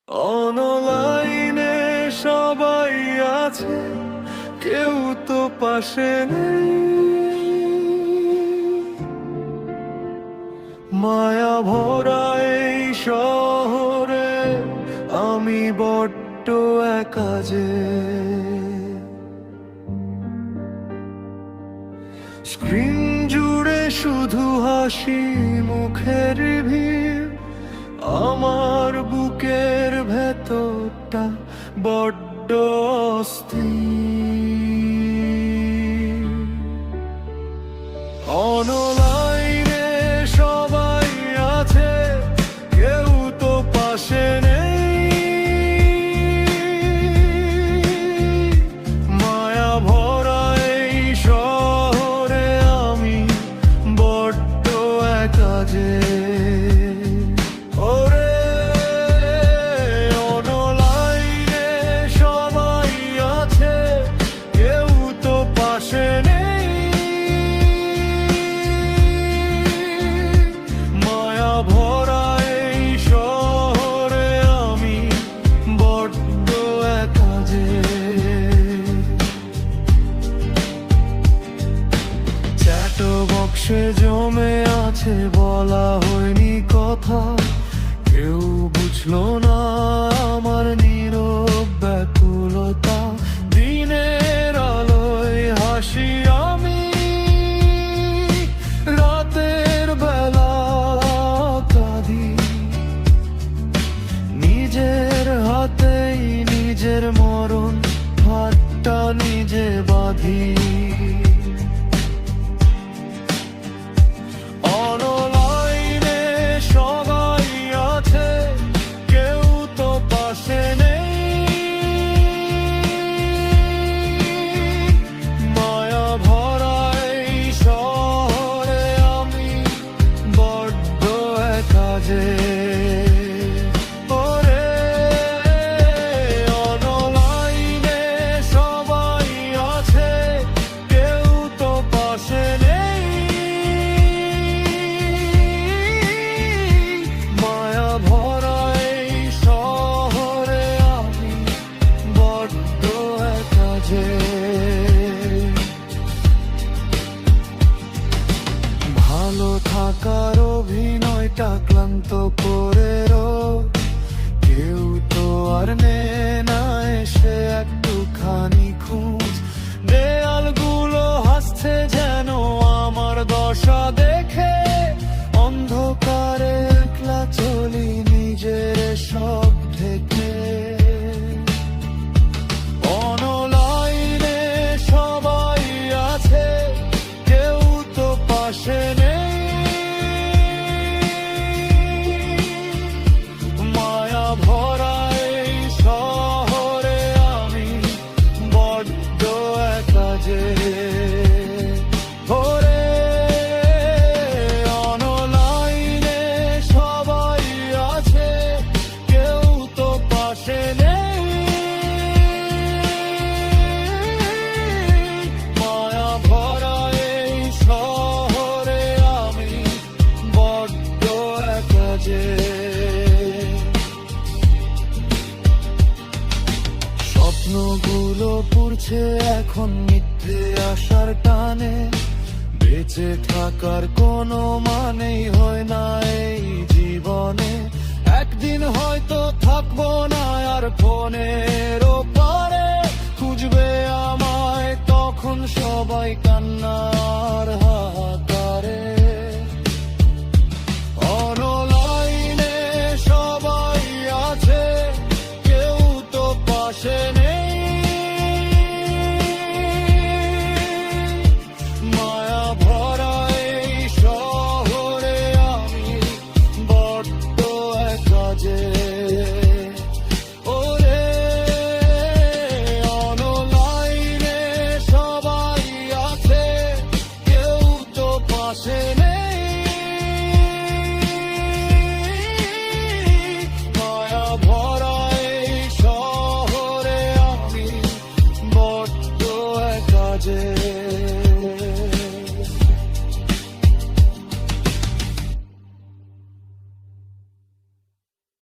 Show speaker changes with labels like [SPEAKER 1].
[SPEAKER 1] অনলাইনে সবাই আছে, কেউ তো পাশে নেই। মায়া ভরা এই শহরে আমি বড্ড একা যে। স্ক্রিন জুড়ে শুধু হাসি মুখের ভিড়, আমার বুকের ভেতরটা বড্ড অস্থির। অনলাইনে সবাই আছে, কেউ তো পাশে নেই। মায়া ভরা এই শহরে আমি বড্ড একা যে। বক্সে জমে আছে বলা হয়নি কথা, কেউ বুঝলো না আমার নীরব ব্যাকুলতা। দিনের আলোয় হাসি আমি, রাতের বেলা কাঁদি। নিজের হাতেই নিজের মরণ হাতটা নিজে বাঁধি। ভালো থাকার অভিনয়টা ক্লান্ত করে কেউ তো আর নেয় না এসে একটুখানি খোঁজ। দেয়ালগুলো হাসছে যেন আমার দশা দেখে, অন্ধকারে একলা চলি নিজের সব ঢেকে। অনলাইনে সবাই আছে, কেউ তো পাশে নেই। মায়া ভরা এই শহরে আমি বড্ড একা যে। অনলাইনে সবাই আছে, কেউ তো পাশে নেই। মায়া ভরা এই শহরে আমি বড্ড একা যে। স্বপ্নগুলো পুড়ছে এখন মিথ্যে আশার টানে, বেঁচে থাকার কোনো মানেই হয় না এই জীবনে। একদিন হয়তো থাকবো না আর ফোনের ওপারে, খুঁজবে আমায় তখন সবাই কান্নার হাহাকারে। অনলাইনে সবাই আছে, কেউ তো পাশে নেই। মায়া ভরা এই শহরে আমি বড্ড একা যে।